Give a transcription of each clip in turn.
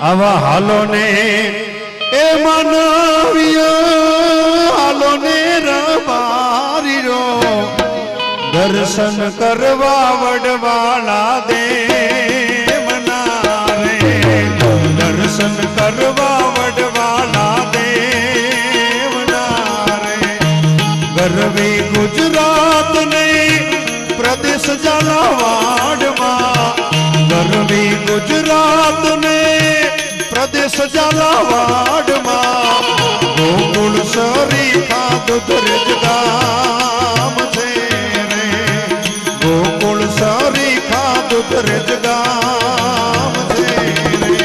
આવા હાલો ને એ માનવીય હાલો ને રબારી રો દર્શન કરવા વડવાળા દેવના રે દર્શન કરવા વડવાળા દેવના રે ગરવે ગુજરાત ને પ્રદેશ ઝાલાવાડમાં ગરવે ગુજરાત ને પ્રદેશ ઝાલાવાડમાં ગોકુળ સરીખા દુધરેજ ગામ છે રે ગોકુળ સરીખા દુધરેજ ગામ છે રે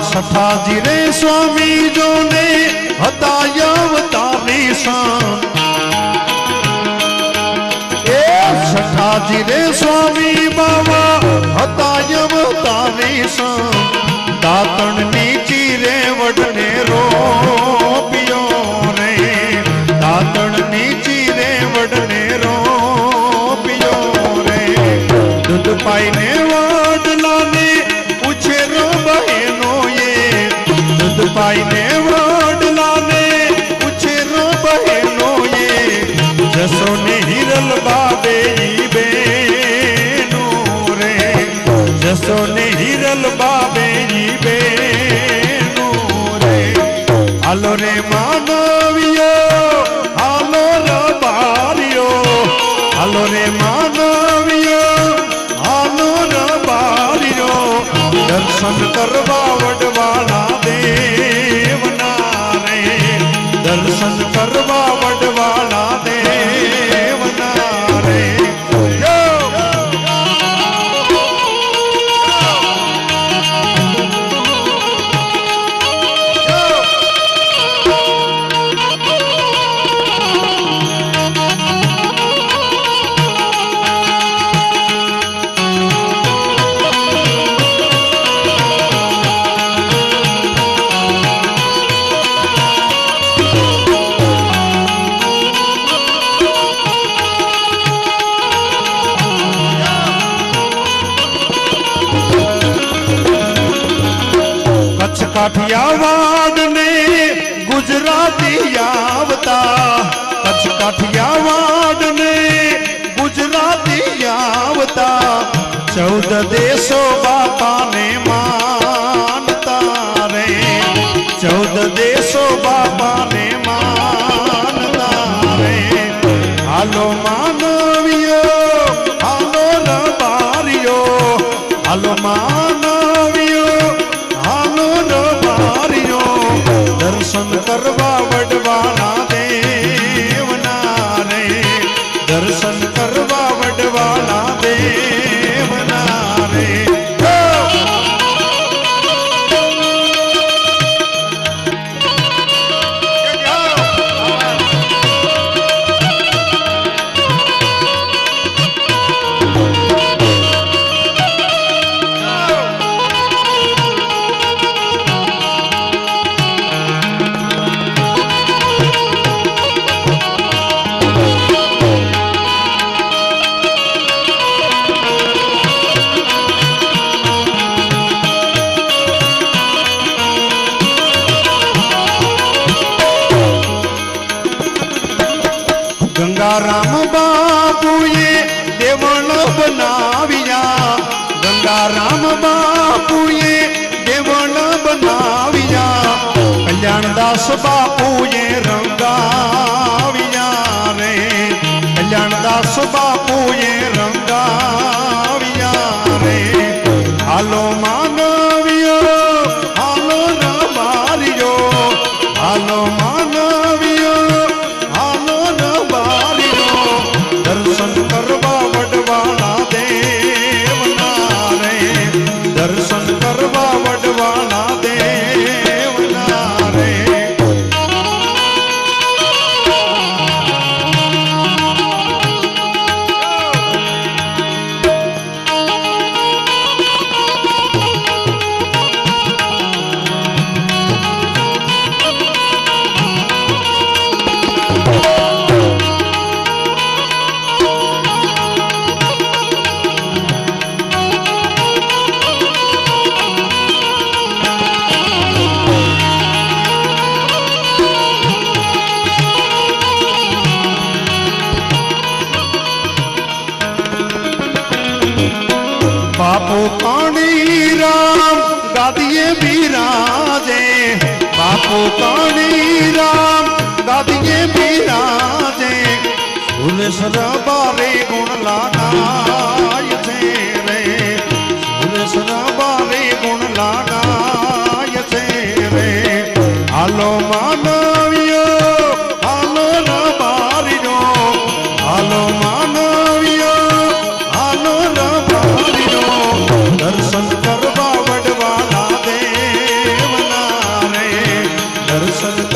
સઠાજી રે સ્વામી જો ને હતા અવતારી શાન એ સઠાજી રે સ્વામી બાવા હતા અવતારી શાન દાતણ ની ચીરે વડને રોપ્યો રે દાતણ ની ચીરે વડને રોપ્યો રે દૂધ પાઈને વડલાને ઉછેરો બહેનો પાઈને વડલાને ઉછેરો બહેનો જસો ને હિરલ બાબે બેનો રે જસો ને હિરલ બાબે બેનો રે હાલો રે માનવીયો હાલો રબારીયો હાલો રે માનવીયો હાલો રબારીયો દર્શન કરવા વડવાળા દેવના રે દર્શન કરવા વડવાળા દેવના રે કાઠિયાવાડ ને ગુજરાતી આવતા કચ્છ કાઠિયાવાડ ને ગુજરાતી આવતા 14 દેશો બાપાને માનતા રે 14 દેશો બાપાને માનતા રે હાલો માનવીયો હાલો રબારીયો હાલો દર્શન કરવા વડવાળા દેવના રે દર્શન કરવા વડવાળા દેવના રે ગંગારામ બાપુએ દેવળ બનાવ્યા ગંગારામ બાપુએ દેવળ બનાવ્યા કલ્યાણદાસ બાપુએ રંગાવ્યા રે કલ્યાણદાસ બાપુએ રંગાવ્યા રે હાલો માનવીયો હાલો રબારીયો હાલો દર્શન કરવા વડવાળા દેવના રે દર્શન કરવા વડવાળા દેવના બાપુ કાળી રામ ગાદીએ બિરાજે સુરેશ્વર બારે ગુણ લાગાય છે રે સુરેશ્વર બારે ગુણ લાગાય છે રે હાલો માનવીયો હાલો રબારીઓ હાલો માનવીયો હાલો રબારીઓ દર્શન કરવા વડવાના દેવના રે દર્શન